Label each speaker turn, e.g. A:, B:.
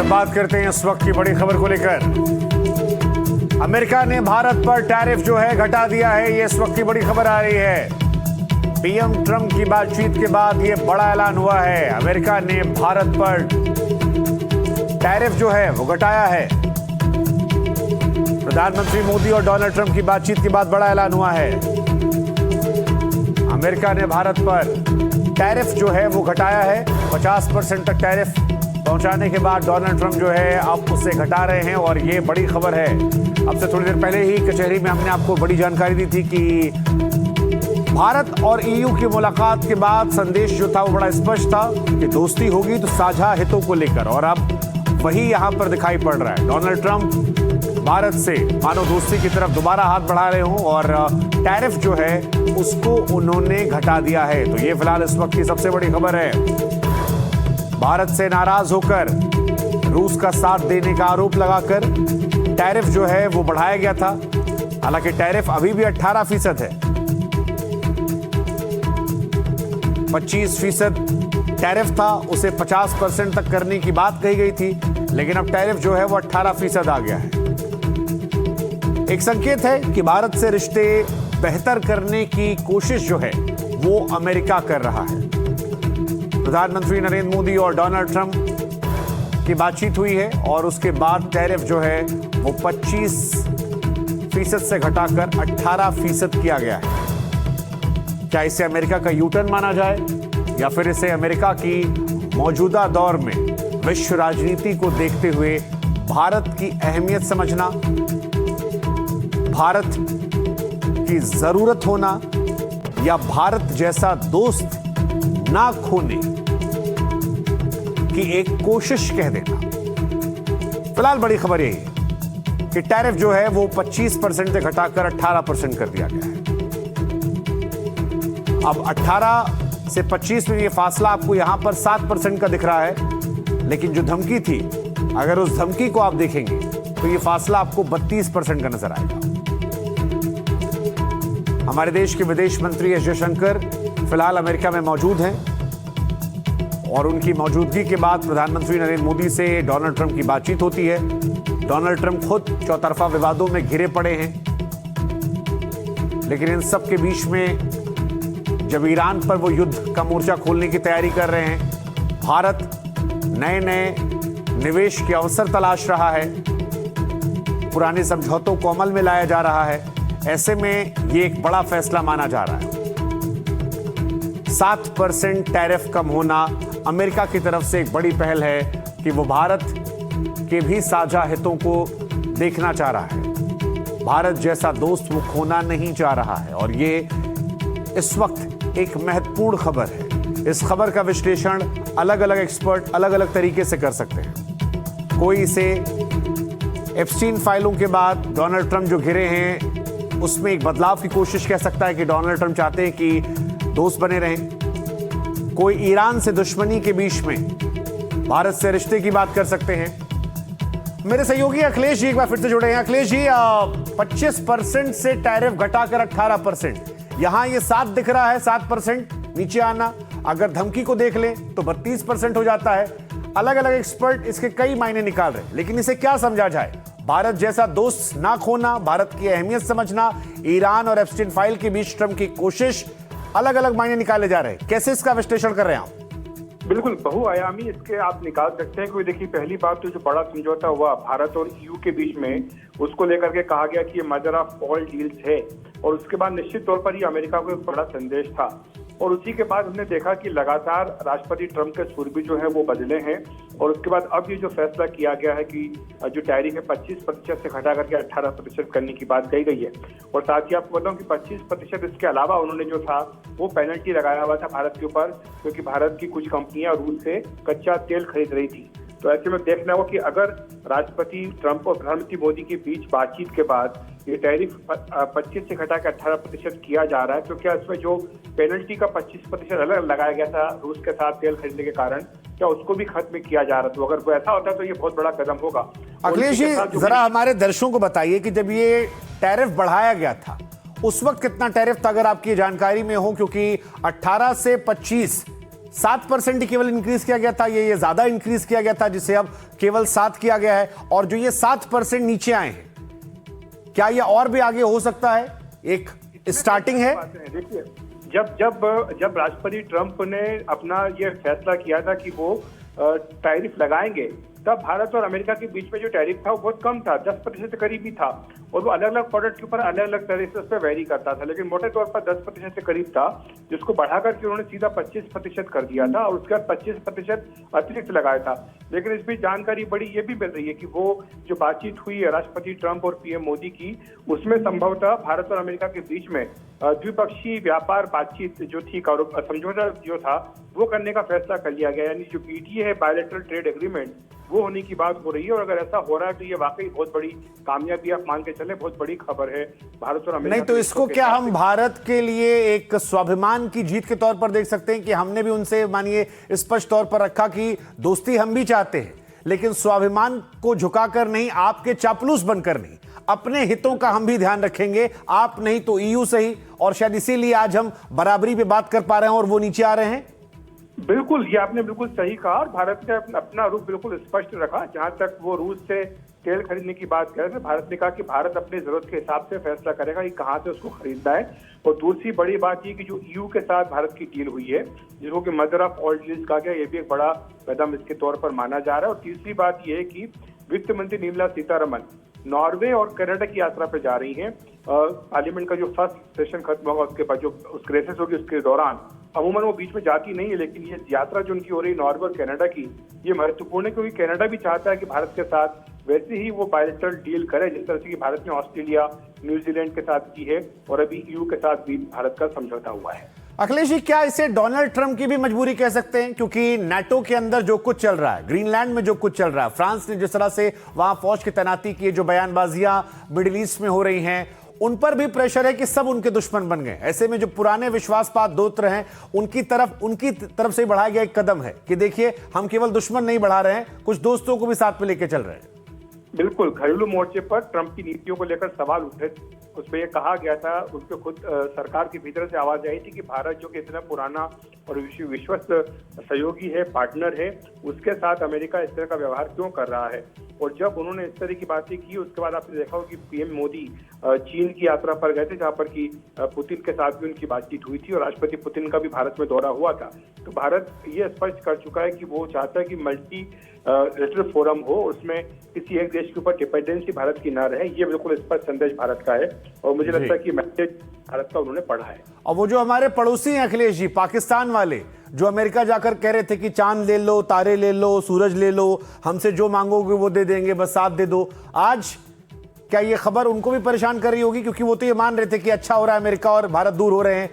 A: अब बात करते हैं इस वक्त की बड़ी खबर को लेकर। अमेरिका ने भारत पर टैरिफ जो है घटा दिया है, ये इस वक्त की बड़ी खबर आ रही है। पीएम ट्रंप की बातचीत के बाद ये बड़ा ऐलान हुआ है। अमेरिका ने भारत पर टैरिफ जो है वो घटाया है। प्रधानमंत्री मोदी और डोनाल्ड ट्रंप की बातचीत के बाद बड़ा ऐलान हुआ है। अमेरिका ने भारत पर टैरिफ जो है वो घटाया है। 50% तक टैरिफ पहुंचाने के बाद डोनाल्ड ट्रंप जो है अब उसे घटा रहे हैं और ये बड़ी खबर है। अब से थोड़ी देर पहले ही कचहरी में हमने आपको बड़ी जानकारी दी थी कि भारत और ईयू की मुलाकात के बाद संदेश जो था वो बड़ा स्पष्ट था कि दोस्ती होगी तो साझा हितों को लेकर, और अब वही यहां पर दिखाई पड़ रहा है। डोनाल्ड ट्रंप भारत से मानो दोस्ती की तरफ दोबारा हाथ बढ़ा रहे हों और टैरिफ जो है उसको उन्होंने घटा दिया है। तो ये फिलहाल इस वक्त की सबसे बड़ी खबर है। भारत से नाराज होकर रूस का साथ देने का आरोप लगाकर टैरिफ जो है वो बढ़ाया गया था। हालांकि टैरिफ अभी भी 18% है। 25% टैरिफ था, उसे 50% तक करने की बात कही गई थी, लेकिन अब टैरिफ जो है वो 18% आ गया है। एक संकेत है कि भारत से रिश्ते बेहतर करने की कोशिश जो है वो अमेरिका कर रहा है। प्रधानमंत्री नरेंद्र मोदी और डोनाल्ड ट्रंप की बातचीत हुई है और उसके बाद टैरिफ जो है वो 25% से घटाकर 18% किया गया है। क्या इसे अमेरिका का यू टर्न माना जाए या फिर इसे अमेरिका की मौजूदा दौर में विश्व राजनीति को देखते हुए भारत की अहमियत समझना, भारत की जरूरत होना या भारत जैसा दोस्त ना खोने की एक कोशिश कह देना। फिलहाल बड़ी खबर यही है कि टैरिफ जो है वो 25% से घटाकर 18% कर दिया गया है। अब 18 से 25 में ये फासला आपको यहां पर 7% का दिख रहा है, लेकिन जो धमकी थी, अगर उस धमकी को आप देखेंगे तो ये फासला आपको 32% का नजर आएगा। हमारे देश के विदेश मंत्री एस जयशंकर फिलहाल अमेरिका में मौजूद हैं और उनकी मौजूदगी के बाद प्रधानमंत्री नरेंद्र मोदी से डोनाल्ड ट्रंप की बातचीत होती है। डोनाल्ड ट्रंप खुद चौतरफा विवादों में घिरे पड़े हैं, लेकिन इन सब के बीच में जब ईरान पर वो युद्ध का मोर्चा खोलने की तैयारी कर रहे हैं, भारत नए नए निवेश के अवसर तलाश रहा है, पुराने समझौतों को अमल में लाया जा रहा है। ऐसे में ये एक बड़ा फैसला माना जा रहा है। 7% टैरिफ कम होना अमेरिका की तरफ से एक बड़ी पहल है कि वो भारत के भी साझा हितों को देखना चाह रहा है। भारत जैसा दोस्त वो खोना नहीं चाह रहा है और ये इस वक्त एक महत्वपूर्ण खबर है। इस खबर का विश्लेषण अलग अलग एक्सपर्ट अलग अलग तरीके से कर सकते हैं। कोई इसे एप्स्टीन फाइलों के बाद डोनाल्ड ट्रंप जो घिरे हैं उसमें एक बदलाव की कोशिश कह सकता है कि डोनाल्ड ट्रंप चाहते हैं कि दोस्त बने रहें। कोई ईरान से दुश्मनी के बीच में भारत से रिश्ते की बात कर सकते हैं। मेरे सहयोगी अखिलेश जी एक बार फिर से जुड़े हैं। अखिलेश जी, 25% से टैरिफ घटाकर 18%, यहां ये 7 दिख रहा है, 7% नीचे आना। अगर धमकी को देख लें तो 32% हो जाता है। अलग अलग एक्सपर्ट इसके कई मायने निकाल रहे हैं, लेकिन इसे क्या समझा जाए? भारत जैसा दोस्त ना खोना, भारत की अहमियत समझना, ईरान और एप्स्टीन फाइल के बीच ट्रंप की कोशिश, अलग अलग मायने निकाले जा रहे हैं। कैसे इसका विश्लेषण कर रहे हैं आप?
B: बिल्कुल बहुआयामी इसके आप निकाल सकते हैं। कोई देखिए, पहली बात तो जो बड़ा समझौता हुआ भारत और ईयू के बीच में, उसको लेकर के कहा गया कि ये मदर ऑफ ऑल डील्स है, और उसके बाद निश्चित तौर पर ये अमेरिका को एक बड़ा संदेश था। और उसी के बाद हमने देखा कि लगातार राष्ट्रपति ट्रंप के सुर भी जो है वो बदले हैं, और उसके बाद अब ये जो फैसला किया गया है कि जो टैरिफ है 25% से घटा करके 18% करने की बात कही गई है। और साथ ही आपको बताऊं कि 25% इसके अलावा उन्होंने जो था वो पेनल्टी लगाया हुआ था भारत के ऊपर, क्योंकि भारत की कुछ कंपनियां रूस से कच्चा तेल खरीद रही थी। तो ऐसे में देखना होगा कि अगर राष्ट्रपति ट्रंप और प्रधानमंत्री मोदी के बीच बातचीत के बाद ये टैरिफ 25 से घटा के 18% किया जा रहा है, तो क्या इसमें जो पेनल्टी का 25% अलग लगाया गया था रूस के साथ तेल खरीदने के कारण, क्या उसको भी खत्म किया जा रहा है? तो अगर वो ऐसा होता है तो ये बहुत बड़ा कदम होगा।
A: अखिलेश जी, जरा हमारे दर्शकों को बताइए कि जब ये टैरिफ बढ़ाया गया था उस वक्त कितना टैरिफ था, अगर आपकी जानकारी में हो, क्योंकि 18 से 25 7% ही केवल इंक्रीज किया गया था, ये ज्यादा इंक्रीज किया गया था जिसे अब केवल 7 किया गया है, और जो ये 7% नीचे आए हैं, क्या ये और भी आगे हो सकता है? एक स्टार्टिंग है।
B: देखिए, जब राष्ट्रपति ट्रंप ने अपना ये फैसला किया था कि वो टैरिफ लगाएंगे, तब भारत और अमेरिका के बीच में जो टैरिफ था वो बहुत कम था, 10% के करीब ही था, और वो अलग अलग प्रोडक्ट के ऊपर अलग अलग तरह से उस पर वेरी करता था, लेकिन मोटे तौर पर 10% के करीब था, जिसको बढ़ाकर के उन्होंने सीधा 25% कर दिया था, और उसके बाद 25% अतिरिक्त लगाया था। लेकिन इस बीच जानकारी बड़ी ये भी मिल रही है कि वो जो बातचीत हुई है राष्ट्रपति ट्रंप और पीएम मोदी की, उसमें संभवतः भारत और अमेरिका के बीच में द्विपक्षीय व्यापार बातचीत जो थी, समझौता जो था, वो करने का फैसला कर लिया गया। यानी जो बीटीए है, बायलैटरल ट्रेड एग्रीमेंट, वो होने की बात हो रही है, और अगर ऐसा हो रहा है तो ये वाकई बहुत बड़ी कामयाबी, आप मान के चले, बहुत बड़ी खबर है भारत और अमेरिका।
A: नहीं तो इसको क्या हम भारत के लिए एक स्वाभिमान की जीत के तौर पर देख सकते हैं कि हमने भी उनसे मानिए स्पष्ट तौर पर रखा कि दोस्ती हम भी चाहते हैं, लेकिन स्वाभिमान को झुकाकर नहीं, आपके चापलूस बनकर नहीं, अपने हितों का हम भी ध्यान रखेंगे, आप नहीं तो ईयू सही, और शायद इसीलिए आज हम बराबरी पे बात कर पा रहे हैं और वो नीचे आ रहे हैं।
B: बिल्कुल, ये आपने बिल्कुल सही कहा, और भारत ने अपना रुख बिल्कुल स्पष्ट रखा। जहां तक वो रूस से तेल खरीदने की बात कर रहे थे, भारत ने कहा कि भारत अपनी जरूरत के हिसाब से फैसला करेगा कि कहां से उसको खरीदना है। और दूसरी बड़ी बात ये कि जो ईयू के साथ भारत की डील हुई है, जिसको कि मदर ऑफ ऑल डील्स कहा गया, ये भी एक बड़ा कदम इसके तौर पर माना जा रहा है। और तीसरी बात ये है कि वित्त मंत्री निर्मला सीतारमण नॉर्वे और कनाडा की यात्रा पे जा रही हैं। पार्लियामेंट का जो फर्स्ट सेशन खत्म होगा, उसके बाद जो क्रेसिस होगी उसके दौरान अमूमन वो बीच में जाती नहीं है, लेकिन ये यात्रा जो उनकी हो रही है नॉर्वे और कनाडा की, ये महत्वपूर्ण है, क्योंकि कनाडा भी चाहता है कि भारत के साथ वैसे ही वो बायलैटरल डील करे जिस तरह से कि भारत ने ऑस्ट्रेलिया, न्यूजीलैंड के साथ की है, और अभी ईयू के साथ भी भारत का समझौता हुआ है।
A: अखिलेश जी, क्या इसे डोनाल्ड ट्रंप की भी मजबूरी कह सकते हैं? क्योंकि नाटो के अंदर जो कुछ चल रहा है, ग्रीनलैंड में जो कुछ चल रहा है, फ्रांस ने जिस तरह से वहां फौज की तैनाती की है, जो बयानबाजियां मिडिल ईस्ट में हो रही हैं, उन पर भी प्रेशर है कि सब उनके दुश्मन बन गए। ऐसे में जो पुराने विश्वासपात दोस्त हैं, उनकी तरफ से बढ़ाया गया एक कदम है कि देखिए, हम केवल दुश्मन नहीं बढ़ा रहे हैं, कुछ दोस्तों को भी साथ में लेके चल रहे हैं।
B: बिल्कुल, घरेलू मोर्चे पर ट्रंप की नीतियों को लेकर सवाल उठे, उसमें यह कहा गया था, उनके खुद सरकार के भीतर से आवाज आई थी कि भारत जो कि इतना पुराना और विश्वस्त सहयोगी है, पार्टनर है, उसके साथ अमेरिका इस तरह का व्यवहार क्यों कर रहा है। और जब उन्होंने इस तरह की बातें की, उसके बाद आपने देखा होगा कि पीएम मोदी चीन की यात्रा पर गए थे, जहां पर कि पुतिन के साथ भी उनकी बातचीत हुई थी, और राष्ट्रपति पुतिन का भी भारत में दौरा हुआ था। तो भारत ये स्पष्ट कर चुका है कि वो चाहता है कि मल्टी लेटरल फोरम हो, उसमें किसी एक देश के ऊपर डिपेंडेंसी भारत की ना रहे। ये बिल्कुल स्पष्ट संदेश भारत का है, और मुझे लगता है कि मैसेज भारत का उन्होंने पढ़ा है।
A: और वो जो हमारे पड़ोसी हैं अखिलेश जी, पाकिस्तान वाले, जो अमेरिका जाकर कह रहे थे कि चांद ले लो, तारे ले लो, सूरज ले लो, हमसे जो मांगोगे वो दे देंगे, बस साथ दे दो, आज क्या ये खबर उनको भी परेशान कर रही होगी? क्योंकि वो तो ये मान रहे थे कि अच्छा हो रहा है, अमेरिका और भारत दूर हो रहे हैं,